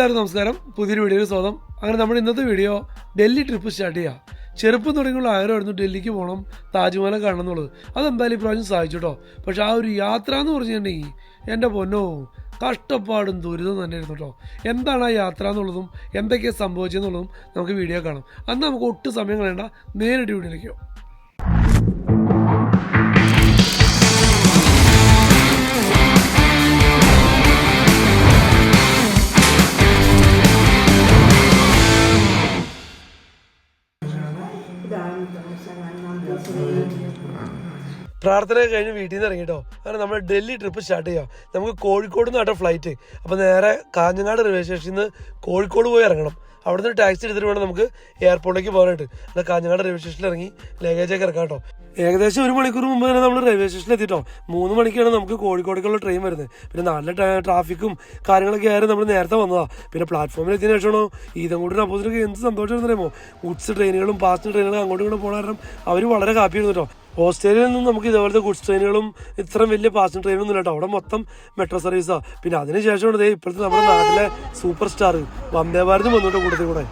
എല്ലാവർക്കും നമസ്കാരം. പുതിയൊരു വീഡിയോയിൽ സ്വാഗതം. അങ്ങനെ നമ്മുടെ ഇന്നത്തെ വീഡിയോ ഡൽഹി ട്രിപ്പ് സ്റ്റാർട്ട് ചെയ്യാം. ചെറുപ്പം തുടങ്ങിയുള്ള ആഗ്രഹമായിരുന്നു ഡൽഹിക്ക് പോകണം, താജ്മഹൽ കാണണം എന്നുള്ളത്. അതെന്തായാലും ഇപ്രാവശ്യം സാധിച്ചു കേട്ടോ. പക്ഷെ ആ ഒരു യാത്ര എന്ന് പറഞ്ഞിട്ടുണ്ടെങ്കിൽ എൻ്റെ പൊന്നോ കഷ്ടപ്പാടും ദുരിതവും തന്നെയായിരുന്നു കേട്ടോ. എന്താണ് ആ യാത്ര എന്നുള്ളതും എന്തൊക്കെയാണ് സംഭവിച്ചതെന്നുള്ളതും നമുക്ക് വീഡിയോ കാണാം. അന്ന് നമുക്ക് ഒട്ടും സമയം കളയണ്ട, നേരിട്ട് വീഡിയോയിലേക്കോ. പ്രാർത്ഥന കഴിഞ്ഞ് വീട്ടിൽ നിന്ന് ഇറങ്ങിട്ടോ. അങ്ങനെ നമ്മൾ ഡൽഹി ട്രിപ്പ് സ്റ്റാർട്ട് ചെയ്യാം. നമുക്ക് കോഴിക്കോട് നിന്നാട്ടോ ഫ്ലൈറ്റ്. അപ്പോൾ നേരെ കാഞ്ഞങ്ങാട് റെയിൽവേ സ്റ്റേഷനിൽ നിന്ന് കോഴിക്കോട് പോയി ഇറങ്ങണം. അവിടെ നിന്ന് ടാക്സി എടുത്തിട്ട് വേണം നമുക്ക് എയർപോർട്ടിലേക്ക് പോകാനായിട്ട്. എന്നാൽ കാഞ്ഞങ്ങാട് റെയിൽവേ സ്റ്റേഷനിൽ ഇറങ്ങി ലഗേജൊക്കെ ഇറക്കാം കേട്ടോ. ഏകദേശം 1 മണിക്കൂർ മുമ്പ് തന്നെ നമ്മൾ റെയിൽവേ സ്റ്റേഷനിൽ എത്തിയിട്ടോ. 3 മണിക്കാണ് നമുക്ക് കോഴിക്കോടേക്കുള്ള ട്രെയിൻ വരുന്നത്. പിന്നെ നല്ല ട്രാഫിക്കും കാര്യങ്ങളൊക്കെ ആയിരുന്നു നമ്മൾ നേരത്തെ വന്നതാണ്. പിന്നെ പ്ലാറ്റ്ഫോമിൽ എത്തിയതിനു ശേഷമാണോ ഈതൻകൂട്ടിന് അപ്പോസിറ്റൊക്കെ എന്ത് സന്തോഷം അറിയുമോ. ഗുഡ്സ് ട്രെയിനുകളും പാസഞ്ചർ ട്രെയിനുകളും അങ്ങോട്ടും ഇങ്ങോട്ടും പോകാൻ കാരണം അവർ വളരെ ഹാപ്പിയായിരുന്നു കേട്ടോ. ഓസ്ട്രേലിയയിൽ നിന്നും നമുക്ക് ഇതേപോലത്തെ ഗുഡ്സ് ട്രെയിനുകളും ഇത്രയും വലിയ പാസഞ്ചർ ട്രെയിനൊന്നും ഇല്ല കേട്ടോ. അവിടെ മൊത്തം മെട്രോ സർവീസാണ്. പിന്നെ അതിനുശേഷമാണ് ഇപ്പോഴത്തെ നമ്മുടെ നാട്ടിലെ സൂപ്പർ സ്റ്റാർ വന്ദേ ഭാരതും വന്നിട്ട് കൂട്ടത്തിൽ കൂടെ.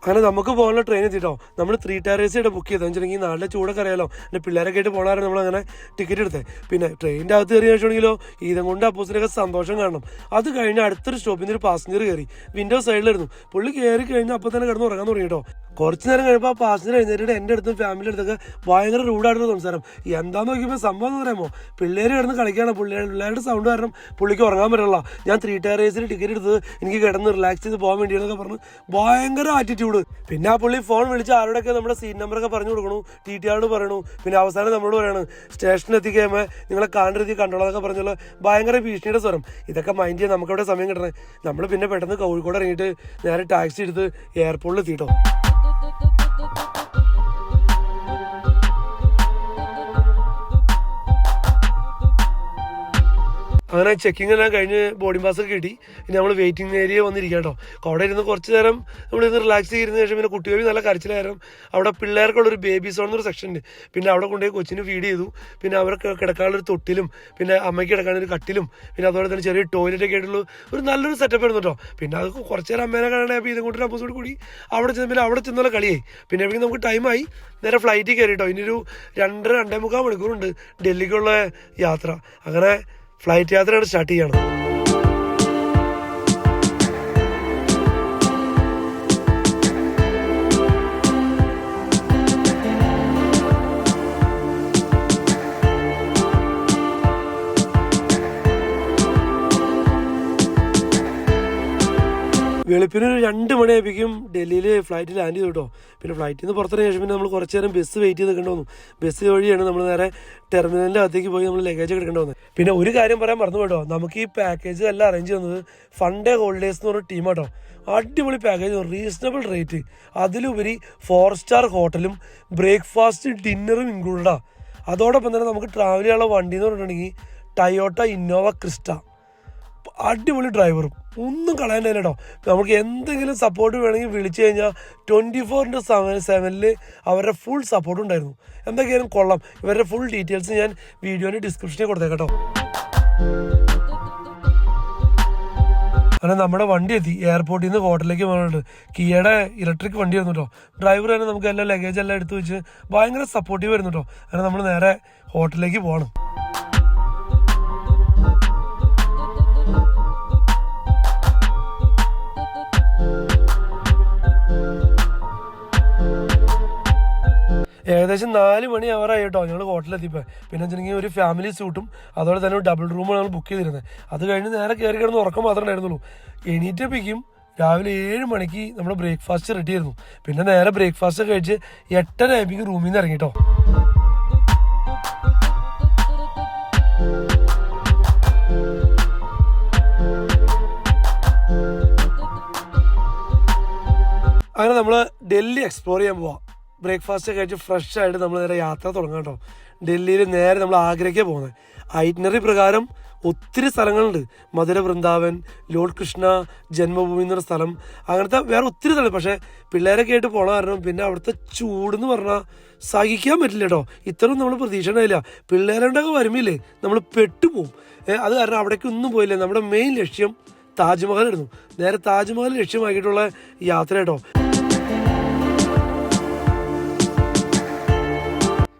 അങ്ങനെ നമുക്ക് പോകാനുള്ള ട്രെയിൻ എത്തിയിട്ടോ. നമ്മൾ 3 ടയർ AC ബുക്ക് ചെയ്തത് വെച്ചിട്ടുണ്ടെങ്കിൽ നാട്ടിലെ ചൂടൊക്കെ അറിയാലോ. പിന്നെ പിള്ളേരൊക്കെ ആയിട്ട് പോകാനായിരുന്നു നമ്മളങ്ങനെ ടിക്കറ്റ് എടുത്തത്. പിന്നെ ട്രെയിനിൻ്റെ അകത്ത് കയറി വെച്ചിട്ടുണ്ടെങ്കിലോ ഇതും കൊണ്ട് അപ്പോസിനൊക്കെ സന്തോഷം കാണണം. അത് കഴിഞ്ഞ് അടുത്തൊരു സ്റ്റോപ്പിൽ നിന്ന് ഒരു പാസഞ്ചർ കയറി. വിൻഡോ സൈഡിലായിരുന്നു. പുള്ളി കയറി കഴിഞ്ഞാൽ അപ്പോൾ തന്നെ കിടന്ന് ഉറങ്ങാൻ തുടങ്ങി കേട്ടോ. കുറച്ച് നേരം കഴിയുമ്പോൾ ആ പാസഞ്ചർ എഴുന്നേറ്റിട്ട് എൻ്റെ അടുത്തും ഫാമിലി അടുത്തൊക്കെ ഭയങ്കര റൂഡായിട്ടുള്ള സംസാരം. എന്താന്ന് നോക്കിയപ്പോൾ സംഭവം എന്ന് പറയുമ്പോൾ പിള്ളേർ കിടന്ന് കളിക്കുകയാണ്. പിള്ളേരുടെ സൗണ്ട് കാരണം പുള്ളിക്ക് ഉറങ്ങാൻ പറ്റില്ല. ഞാൻ 3 ടയർ AC ടിക്കറ്റ് എടുത്തത് എനിക്ക് കിടന്ന് റിലാക്സ് ചെയ്ത് പോകാൻ വേണ്ടിയെന്നൊക്കെ പറഞ്ഞ് ഭയങ്കര ആറ്റിറ്റ്യൂഡ്. പിന്നെ ആ പുള്ളി ഫോൺ വിളിച്ച് ആരോടൊക്കെ നമ്മുടെ സീറ്റ് നമ്പറൊക്കെ പറഞ്ഞു കൊടുക്കണു, TTR പറയണു. പിന്നെ അവസാനം നമ്മളോട് പറയണു സ്റ്റേഷനിൽ എത്തിക്കഴിയുമ്പോൾ നിങ്ങളെ കാണരുതി കണ്ടോളതൊക്കെ പറഞ്ഞുള്ള ഭയങ്കര ഭീഷണിയുടെ സ്വരം. ഇതൊക്കെ മൈൻഡ് ചെയ്യാൻ നമുക്കവിടെ സമയം കിട്ടണേ. നമ്മൾ പിന്നെ പെട്ടെന്ന് കോഴിക്കോട് ഇറങ്ങിയിട്ട് നേരെ ടാക്സി എടുത്ത് എയർപോർട്ടിൽ എത്തിയിട്ടോ. അങ്ങനെ ചെക്കിങ് എല്ലാം കഴിഞ്ഞ് ബോർഡിംഗ് പാസ് ഒക്കെ കിട്ടി. പിന്നെ നമ്മൾ വെയിറ്റിംഗ് ഏരിയ വന്നിരിക്കാം കേട്ടോ. അവിടെ ഇരുന്ന് കുറച്ച് നേരം നമ്മളിന്ന് റിലാക്സ് ചെയ്തിരുന്ന ശേഷം പിന്നെ കുട്ടികൾ നല്ല കരച്ചിലായിരുന്നു. അവിടെ പിള്ളേർക്കുള്ളൊരു ബേബി സോൺ എന്നൊരു സെക്ഷൻ ഉണ്ട്. പിന്നെ അവിടെ കൊണ്ടുപോയി കൊച്ചിന് ഫീഡ് ചെയ്തു. പിന്നെ അവർക്ക് കിടക്കാനുള്ളൊരു തൊട്ടിലും പിന്നെ അമ്മയ്ക്ക് കിടക്കാനൊരു കട്ടിലും പിന്നെ അതുപോലെ തന്നെ ചെറിയ ടോയ്ലറ്റൊക്കെ ആയിട്ടുള്ള ഒരു നല്ലൊരു സെറ്റപ്പ് ആയിരുന്നു കേട്ടോ. പിന്നെ അത് കുറച്ച് നേരം അമ്മേനെ കാണാൻ അപ്പോൾ ഇതും കൂട്ടി അപ്പോസോട് കൂടി അവിടെ ചെന്ന് പിന്നെ അവിടെ ചെന്നുള്ള കളിയായി. പിന്നെ എവിടെയെങ്കിലും നമുക്ക് ടൈമായി നേരെ ഫ്ലൈറ്റിൽ കയറി കേട്ടോ. ഇനിയൊരു 2-2.25 മണിക്കൂറുണ്ട് ഡൽഹിക്കുള്ള യാത്ര. അങ്ങനെ ഫ്ലൈറ്റ് യാത്രയാണ് സ്റ്റാർട്ട് ചെയ്യണം. വെളുപ്പിന് ഒരു 2 മണിയായിരിക്കും ഡൽഹിയിൽ ഫ്ലൈറ്റ് ലാൻഡ് ചെയ്തു കേട്ടോ. പിന്നെ ഫ്ലൈറ്റിൽ നിന്ന് പുറത്തിറങ്ങിയ ശേഷം പിന്നെ നമ്മൾ കുറച്ച് നേരം ബസ് വെയിറ്റ് ചെയ്ത് നിൽക്കേണ്ടി വന്നു. ബസ് വഴിയാണ് നമ്മൾ നേരെ ടെർമിനലിൻ്റെ അകത്തേക്ക് പോയി നമ്മൾ ലഗേജ് എടുക്കേണ്ടി വന്നത്. പിന്നെ ഒരു കാര്യം പറയാൻ മറന്നു കേട്ടോ, നമുക്ക് ഈ പാക്കേജ് എല്ലാം അറേഞ്ച് ചെയ്യുന്നത് ഫൺ ഡേ ഹോളിഡേയ്സ് എന്ന് പറഞ്ഞ ടീമാട്ടോ. അടിപൊളി പാക്കേജ്, റീസണബിൾ റേറ്റ്, അതിലുപരി 4 സ്റ്റാർ ഹോട്ടലും ബ്രേക്ക്ഫാസ്റ്റ് ഡിന്നറും ഇൻക്ലൂഡഡാണ്. അതോടൊപ്പം തന്നെ നമുക്ക് ട്രാവൽ ചെയ്യാനുള്ള വണ്ടി എന്ന് പറഞ്ഞിട്ടുണ്ടെങ്കിൽ ടയോട്ട ഇന്നോവ ക്രിസ്റ്റ. അടിപൊളി ഡ്രൈവറും, ഒന്നും കളയാൻ കേട്ടോ. നമുക്ക് എന്തെങ്കിലും സപ്പോർട്ട് വേണമെങ്കിൽ വിളിച്ചു കഴിഞ്ഞാൽ 24/7 അവരുടെ ഫുൾ സപ്പോർട്ട് ഉണ്ടായിരുന്നു. എന്തൊക്കെയാലും കൊള്ളാം. ഇവരുടെ ഫുൾ ഡീറ്റെയിൽസ് ഞാൻ വീഡിയോൻ്റെ ഡിസ്ക്രിപ്ഷനിൽ കൊടുത്തേക്കാം കേട്ടോ. അങ്ങനെ നമ്മുടെ വണ്ടി എത്തി. എയർപോർട്ടിൽ നിന്ന് ഹോട്ടലിലേക്ക് പോകുന്നുണ്ട്. കിയയുടെ ഇലക്ട്രിക് വണ്ടിയായിരുന്നു കേട്ടോ. ഡ്രൈവർ തന്നെ നമുക്ക് എല്ലാ ലഗേജ് എല്ലാം എടുത്ത് വെച്ച് ഭയങ്കര സപ്പോർട്ടീവ് ആയിരുന്നു കേട്ടോ. അങ്ങനെ നമ്മൾ നേരെ ഹോട്ടലിലേക്ക് പോകണം. ഏകദേശം 4 മണി അവറായി കേട്ടോ ഞങ്ങൾ ഹോട്ടലിലെത്തിയപ്പോൾ. പിന്നെ വെച്ചിട്ടുണ്ടെങ്കിൽ ഒരു ഫാമിലി സൂട്ടും അതുപോലെ തന്നെ ഒരു ഡബിൾ റൂമാണ് ഞങ്ങൾ ബുക്ക് ചെയ്തിരുന്നത്. അത് കഴിഞ്ഞ് നേരെ കയറി കിടന്ന് ഉറക്കം മാത്രമേ ഉണ്ടായിരുന്നുള്ളൂ. എണീറ്റപ്പോഴേക്കും രാവിലെ 7 മണിക്ക് നമ്മുടെ ബ്രേക്ക്ഫാസ്റ്റ് റെഡി ആയിരുന്നു. പിന്നെ നേരെ ബ്രേക്ക്ഫാസ്റ്റ് കഴിച്ച് 8:30 ആയപ്പോഴേക്കും റൂമിൽ നിന്ന് ഇറങ്ങി കേട്ടോ. അങ്ങനെ നമ്മൾ ഡൽഹി എക്സ്പ്ലോർ ചെയ്യാൻ പോവാം. ബ്രേക്ക്ഫാസ്റ്റ് കഴിച്ച് ഫ്രഷ് ആയിട്ട് നമ്മൾ നേരെ യാത്ര തുടങ്ങാം കേട്ടോ. ഡൽഹിയിൽ നേരെ നമ്മൾ ആഗ്രയ്ക്കാണ് പോകുന്നത്. ഐറ്റിനറി പ്രകാരം ഒത്തിരി സ്ഥലങ്ങളുണ്ട്. മധുര വൃന്ദാവൻ, ലോർഡ് കൃഷ്ണ ജന്മഭൂമി എന്നൊരു സ്ഥലം, അങ്ങനത്തെ വേറെ ഒത്തിരി സ്ഥലം. പക്ഷേ പിള്ളേരൊക്കെ ആയിട്ട് പോണ കാരണം പിന്നെ അവിടുത്തെ ചൂടെന്ന് പറഞ്ഞാൽ സഹിക്കാൻ പറ്റില്ല കേട്ടോ. ഇത്രയും നമ്മൾ പ്രതീക്ഷ ഉണ്ടായില്ല. പിള്ളേരുണ്ടൊക്കെ വരുമില്ലേ നമ്മൾ പെട്ടുപോകും. അത് കാരണം അവിടേക്ക് ഒന്നും പോയില്ല. നമ്മുടെ മെയിൻ ലക്ഷ്യം താജ്മഹലായിരുന്നു. നേരെ താജ്മഹൽ ലക്ഷ്യമാക്കിയിട്ടുള്ള യാത്ര കേട്ടോ.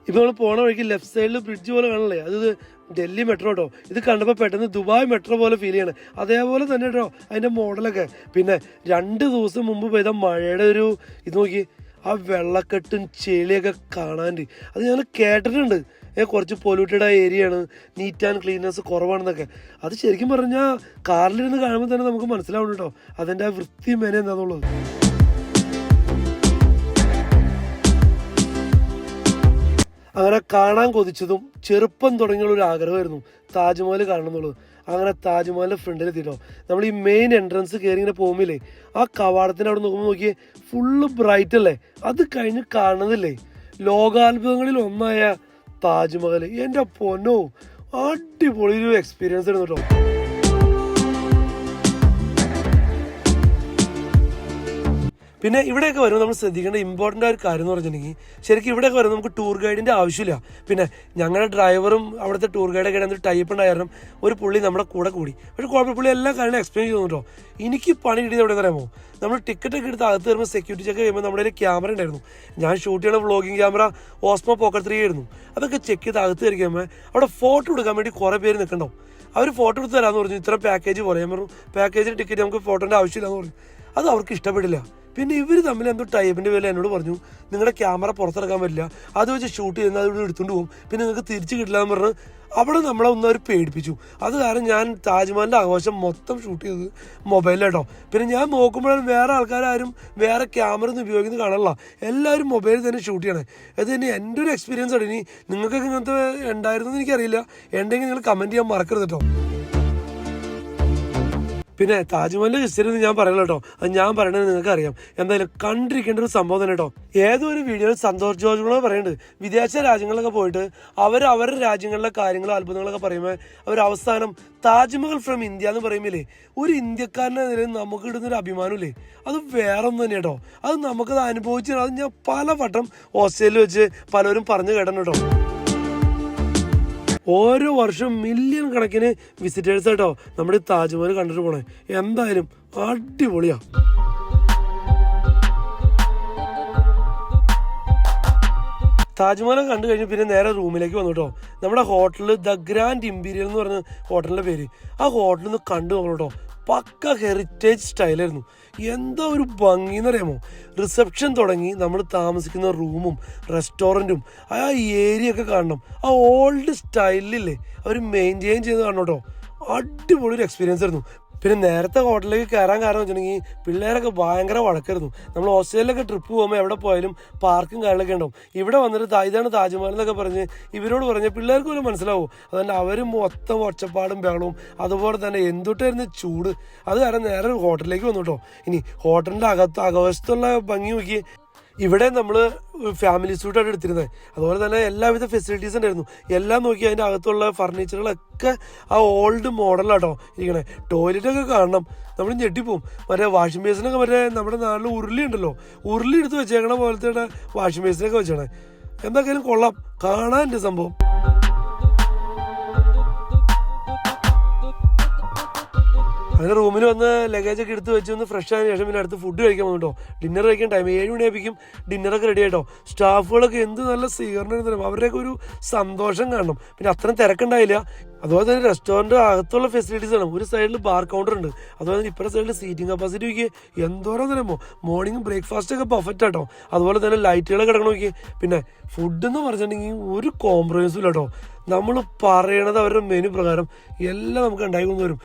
ഇപ്പോൾ നമ്മൾ പോണ വഴിക്ക് ലെഫ്റ്റ് സൈഡിൽ ബ്രിഡ്ജ് പോലെ കാണില്ലേ, അത് ഡൽഹി മെട്രോ കേട്ടോ. ഇത് കണ്ടപ്പോൾ പെട്ടെന്ന് ദുബായ് മെട്രോ പോലെ ഫീൽ ചെയ്യണം. അതേപോലെ തന്നെ കേട്ടോ അതിൻ്റെ മോഡലൊക്കെ. പിന്നെ 2 ദിവസം മുമ്പ് പെയ്ത മഴയുടെ ഒരു ഇത് നോക്കി, ആ വെള്ളക്കെട്ടും ചെളിയൊക്കെ കാണാണ്ട്. അത് ഞങ്ങൾ കേട്ടിട്ടുണ്ട്, കുറച്ച് പൊല്യൂട്ടഡ് ആയ ഏരിയയാണ്, നീറ്റ് ആൻഡ് ക്ലീൻനെസ് കുറവാണെന്നൊക്കെ. അത് ശരിക്കും പറഞ്ഞാൽ കാറിലിരുന്ന് കാണുമ്പോൾ തന്നെ നമുക്ക് മനസ്സിലാവുന്നു കേട്ടോ അതിൻ്റെ ആ വൃത്തി മേന എന്താണെന്നുള്ളത്. അങ്ങനെ കാണാൻ കൊതിച്ചതും ചെറുപ്പം തുടങ്ങിയുള്ള ഒരു ആഗ്രഹമായിരുന്നു താജ്മഹൽ കാണണം എന്നുള്ളത്. അങ്ങനെ താജ്മഹലിൻ്റെ ഫ്രണ്ടിൽ എത്തിയിട്ടോ. നമ്മൾ ഈ മെയിൻ എൻട്രൻസ് കയറി ഇങ്ങനെ പോകുമ്പില്ലേ, ആ കവാടത്തിന് അവിടെ നോക്കുമ്പോൾ നോക്കിയേ ഫുള്ള് ബ്രൈറ്റ് അല്ലേ. അത് കഴിഞ്ഞ് കാണുന്നില്ലേ ലോകാത്ഭുതങ്ങളിൽ ഒന്നായ താജ്മഹൽ. എൻ്റെ പൊന്നോ, അടിപൊളി ഒരു എക്സ്പീരിയൻസ് ആയിരുന്നു കേട്ടോ. പിന്നെ ഇവിടെയൊക്കെ വരുമ്പോൾ നമ്മൾ ശ്രദ്ധിക്കേണ്ട ഇമ്പോർട്ടൻ്റ് ആയ ഒരു കാര്യം എന്ന് പറഞ്ഞിട്ടുണ്ടെങ്കിൽ, ശരിക്കും ഇവിടെയൊക്കെ വരുമ്പോൾ നമുക്ക് ടൂർ ഗൈഡിൻ്റെ ആവശ്യമില്ല. പിന്നെ ഞങ്ങളുടെ ഡ്രൈവറും അവിടുത്തെ ടൂർ ഗൈഡൊക്കെ എന്നൊരു ടൈപ്പ് ഉണ്ടായിരുന്നു. ഒരു പുള്ളി നമ്മുടെ കൂടെ കൂടി. പക്ഷേ കുഴപ്പമില്ല, പുള്ളി എല്ലാ കാര്യങ്ങളും എക്സ്പ്ലെയിൻ ചെയ്തു കേട്ടോ. എനിക്ക് പണി കിട്ടിയത് എവിടെ അറിയാമോ, നമ്മൾ ടിക്കറ്റൊക്കെ എടുത്ത് അകത്ത് വരുമ്പോൾ സെക്യൂരിറ്റി ചെക്ക് ചെയ്യുമ്പോൾ നമ്മുടെ ഒരു ക്യാമറ ഉണ്ടായിരുന്നു. ഞാൻ ഷൂട്ട് ചെയ്യണ വ്ളോഗിങ് ക്യാമറ ഓസ്മോ പോക്കറ്റ് 3 ആയിരുന്നു. അതൊക്കെ ചെക്ക് ചെയ്ത് അകത്ത് കയറിക്കുമ്പോൾ അവിടെ ഫോട്ടോ എടുക്കാൻ വേണ്ടി കുറേ പേര് നിൽക്കണ്ടോ. അവർ ഫോട്ടോ എടുത്ത് തരാമെന്ന് പറഞ്ഞു. ഇത്ര പാക്കേജ് പോലെ. ഞാൻ പറഞ്ഞു പാക്കേജിന് ടിക്കറ്റ് നമുക്ക് ഫോട്ടോൻ്റെ ആവശ്യമില്ലാന്ന് പറഞ്ഞു. അത് അവർക്ക് ഇഷ്ടപ്പെടില്ല. പിന്നെ ഇവർ തമ്മിൽ എന്തോ ടൈപ്പിൻ്റെ പേരിൽ എന്നോട് പറഞ്ഞു, നിങ്ങളുടെ ക്യാമറ പുറത്തിറക്കാൻ പറ്റില്ല, അത് വെച്ച് ഷൂട്ട് ചെയ്യുന്നത് അത് ഇവിടെ എടുത്തുകൊണ്ട് പോകും, പിന്നെ നിങ്ങൾക്ക് തിരിച്ച് കിട്ടില്ല എന്ന് പറഞ്ഞ് അവിടെ നമ്മളെ ഒന്ന് അവർ പേടിപ്പിച്ചു. അത് കാരണം ഞാൻ താജ്മഹലിൻ്റെ ആഘോഷം മൊത്തം ഷൂട്ട് ചെയ്തത് മൊബൈലിലാട്ടോ. പിന്നെ ഞാൻ നോക്കുമ്പോഴാണ് വേറെ ആൾക്കാരും വേറെ ക്യാമറ ഒന്നും ഉപയോഗിക്കുന്നത് കാണാനില്ല. എല്ലാവരും മൊബൈലിൽ തന്നെ ഷൂട്ട് ചെയ്യണേ. അത് തന്നെ എൻ്റെ ഒരു എക്സ്പീരിയൻസ് ആണ്. ഇനി നിങ്ങൾക്കൊക്കെ ഇങ്ങനത്തെ ഉണ്ടായിരുന്നെന്ന് എനിക്കറിയില്ല. ഉണ്ടെങ്കിൽ നിങ്ങൾ കമൻറ്റ് ചെയ്യാൻ മറക്കരുത് കേട്ടോ. പിന്നെ താജ്മഹലിൻ്റെ ഹിസ്റ്ററി ഒന്നും ഞാൻ പറയല കേട്ടോ. അത് ഞാൻ പറയണത് നിങ്ങൾക്ക് അറിയാം. എന്തായാലും കണ്ടിരിക്കേണ്ട ഒരു സംഭവം തന്നെ കേട്ടോ. ഏതൊരു വീഡിയോയിൽ സന്തോഷ് ജോർജ് പറയുന്നുണ്ട്, വിദേശ രാജ്യങ്ങളിലൊക്കെ പോയിട്ട് അവരുടെ രാജ്യങ്ങളിലെ കാര്യങ്ങളും അത്ഭുതങ്ങളൊക്കെ പറയുമ്പോൾ അവർ അവസാനം താജ്മഹൽ ഫ്രം ഇന്ത്യ എന്ന് പറയുമ്പോഴേ ഒരു ഇന്ത്യക്കാരൻ്റെ നിലയിൽ നമുക്ക് ഇടുന്നൊരു അഭിമാനമില്ലേ, അത് വേറെ ഒന്നും തന്നെ കേട്ടോ. അത് നമുക്കത് അനുഭവിച്ചു. അത് ഞാൻ പലവട്ടം ഓസ്ട്രേലിയയിൽ വെച്ച് പലരും പറഞ്ഞു കേട്ടോ. ഓരോ വർഷവും മില്യൺ കണക്കിന് വിസിറ്റേഴ്സ് ആയിട്ടോ നമ്മുടെ താജ്മഹൽ കണ്ടിട്ട് പോണേ. എന്തായാലും അടിപൊളിയാ. താജ്മഹൽ കണ്ടു കഴിഞ്ഞ് പിന്നെ നേരെ റൂമിലേക്ക് വന്നു കേട്ടോ. നമ്മുടെ ഹോട്ടലിൽ ദ ഗ്രാൻഡ് ഇമ്പീരിയൽ എന്ന് പറഞ്ഞ ഹോട്ടലിൻ്റെ പേര്. ആ ഹോട്ടലിൽ നിന്ന് കണ്ടു നോക്കണം കേട്ടോ. പക്ക ഹെറിറ്റേജ് സ്റ്റൈലായിരുന്നു. എന്താ ഒരു ഭംഗി എന്നറിയാമോ. റിസപ്ഷൻ തുടങ്ങി നമ്മൾ താമസിക്കുന്ന റൂമും റെസ്റ്റോറൻറ്റും ആ ഏരിയ ഒക്കെ കാണണം. ആ ഓൾഡ് സ്റ്റൈലില്ലേ അവർ മെയിൻറ്റെയിൻ ചെയ്ത് കാണണം കേട്ടോ. അടിപൊളി ഒരു എക്സ്പീരിയൻസ് ആയിരുന്നു. പിന്നെ നേരത്തെ ഹോട്ടലിലേക്ക് കയറാൻ കാരണം വെച്ചിട്ടുണ്ടെങ്കിൽ പിള്ളേരൊക്കെ ഭയങ്കര വഴക്കായിരുന്നു. നമ്മൾ ഓസ്ട്രേലിയയിലൊക്കെ ട്രിപ്പ് പോകുമ്പോൾ എവിടെ പോയാലും പാർക്കും കാര്യങ്ങളൊക്കെ ഉണ്ടാവും. ഇവിടെ വന്നിട്ട് ഇതാണ് താജ്മഹൽ എന്നൊക്കെ പറഞ്ഞ് ഇവരോട് പറഞ്ഞ് പിള്ളേർക്ക് പോലും മനസ്സിലാവും. അതുകൊണ്ട് അവർ മൊത്തം ഒച്ചപ്പാടും ബഹളവും അതുപോലെ തന്നെ എന്തുട്ടായിരുന്നു ചൂട്. അത് കാരണം നേരെ ഹോട്ടലിലേക്ക് വന്നു കേട്ടോ. ഇനി ഹോട്ടലിൻ്റെ അകവശത്തുള്ള ഭംഗി നോക്കി. ഇവിടെ നമ്മൾ ഫാമിലി സ്യൂട്ടായിട്ട് എടുത്തിരുന്നത്. അതുപോലെ തന്നെ എല്ലാവിധ ഫെസിലിറ്റീസ് ഉണ്ടായിരുന്നു. എല്ലാം നോക്കി അതിൻ്റെ അകത്തുള്ള ഫർണിച്ചറുകളൊക്കെ ആ ഓൾഡ് മോഡലാട്ടോ ഇരിക്കണേ. ടോയ്ലറ്റൊക്കെ കാണണം, നമ്മൾ ഞെട്ടിപ്പോവും. മറ്റേ വാഷിംഗ് ബേസിനൊക്കെ മറ്റേ നമ്മുടെ നാട്ടിൽ ഉരുളി ഉണ്ടല്ലോ, ഉരുളി എടുത്ത് വെച്ചേക്കണ പോലത്തെ വാഷിംഗ് ബേസിനൊക്കെ വെച്ചേണേ. എന്തൊക്കെയാലും കൊള്ളാം, കാണാൻ സംഭവം. അങ്ങനെ റൂമിൽ വന്ന് ലഗേജൊക്കെ എടുത്ത് വെച്ച് ഒന്ന് ഫ്രഷ് ആയതിനു ശേഷം പിന്നെ അടുത്ത് ഫുഡ് കഴിക്കാൻ വന്നു കേട്ടോ. ഡിന്നർ കഴിക്കാൻ ടൈം 7 മണിയായിരിക്കും. ഡിന്നറൊക്കെ റെഡി ആയിട്ടോ. സ്റ്റാഫുകളൊക്കെ എന്ത് നല്ല സ്വീകരണം, അവരുടെയൊക്കെ ഒരു സന്തോഷം കാണണം. പിന്നെ അത്രയും തിരക്കുണ്ടായില്ല. അതുപോലെ തന്നെ റെസ്റ്റോറൻറ്റ് അകത്തുള്ള ഫെസിലിറ്റീസ് ആണ്. ഒരു സൈഡിൽ ബാർ കൗണ്ടർ ഉണ്ട്. അതുപോലെ തന്നെ ഇപ്പുറത്തെ സൈഡിൽ സീറ്റിംഗ് കപ്പാസിറ്റി നോക്കി എന്തോരം തരുമോ. മോർണിംഗ് ബ്രേക്ക്ഫാസ്റ്റ് ഒക്കെ പെർഫെക്റ്റ് ആട്ടോ. അതുപോലെ തന്നെ ലൈറ്റുകളൊക്കെ കിടക്കണം നോക്കി. പിന്നെ ഫുഡ് എന്ന് പറഞ്ഞിട്ടുണ്ടെങ്കിൽ ഒരു കോംപ്രമൈസും ഇല്ല കേട്ടോ. നമ്മൾ പറയണത് അവരുടെ മെനു പ്രകാരം എല്ലാം നമുക്ക് ഉണ്ടായി കൊണ്ടുവരും.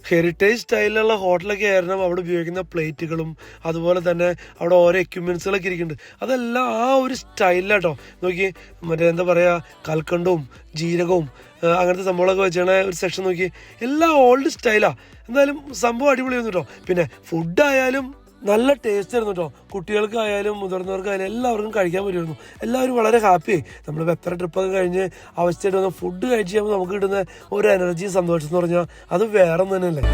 ഹെറിറ്റേജ് സ്റ്റൈലിലുള്ള ഹോട്ടലൊക്കെ ആയിരുന്നു അവിടെ ഉപയോഗിക്കുന്ന പ്ലേറ്റുകളും അതുപോലെ തന്നെ അവിടെ ഓരോ എക്യുപ്മെൻസുകളൊക്കെ ഇരിക്കുന്നുണ്ട്. അതെല്ലാം ആ ഒരു സ്റ്റൈലിലാട്ടോ. നോക്കി മറ്റേ എന്താ പറയുക, കൽക്കണ്ടവും ജീരകവും അങ്ങനത്തെ സംഭവങ്ങളൊക്കെ വെച്ചാണ് ഒരു സെക്ഷൻ. നോക്കി എല്ലാം ഓൾഡ് സ്റ്റൈലാണ്. എന്തായാലും സംഭവം അടിപൊളിയായിരുന്നു കേട്ടോ. പിന്നെ ഫുഡായാലും നല്ല ടേസ്റ്റ് ആയിരുന്നു കേട്ടോ. കുട്ടികൾക്കായാലും മുതിർന്നവർക്കായാലും എല്ലാവർക്കും കഴിക്കാൻ പറ്റുമായിരുന്നു. എല്ലാവരും വളരെ ഹാപ്പിയായി. നമ്മൾ എത്ര ട്രിപ്പൊക്കെ കഴിഞ്ഞ് അവസ്ഥയായിട്ട് വന്ന് ഫുഡ് കഴിച്ച് കഴിയുമ്പോൾ നമുക്ക് കിട്ടുന്ന ഒരു എനർജി, സന്തോഷം എന്ന് പറഞ്ഞാൽ അത് വേറെ ഒന്നും തന്നെയല്ലേ.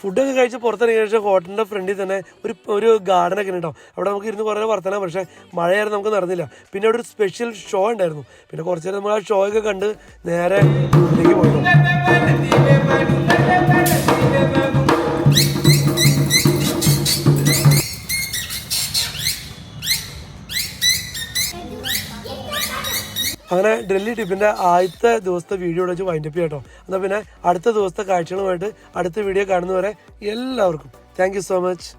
ഫുഡൊക്കെ കഴിച്ച് പുറത്തിറങ്ങിയ ശേഷം ഹോട്ടലിൻ്റെ ഫ്രണ്ടിൽ തന്നെ ഒരു ഗാർഡനൊക്കെ ഉണ്ടാവും. അവിടെ നമുക്ക് ഇരുന്ന് കുറേ വർത്തമാനം. പക്ഷേ മഴയായിരുന്നു, നമുക്ക് നടന്നില്ല. പിന്നെ അവിടെ ഒരു സ്പെഷ്യൽ ഷോ ഉണ്ടായിരുന്നു. പിന്നെ കുറച്ച് നേരം നമ്മൾ ആ ഷോ ഒക്കെ കണ്ട് നേരെ വീട്ടിലേക്ക് പോയിരുന്നു. അങ്ങനെ ഡൽഹി ട്രിപ്പിൻ്റെ ആദ്യത്തെ ദിവസത്തെ വീഡിയോ വെച്ച് വൈൻഡപ്പ് ചെയ്യാം കേട്ടോ. എന്നാൽ പിന്നെ അടുത്ത ദിവസത്തെ കാഴ്ചകളുമായിട്ട് അടുത്ത വീഡിയോ കാണുന്നവരെ എല്ലാവർക്കും താങ്ക് യു സോ മച്ച്.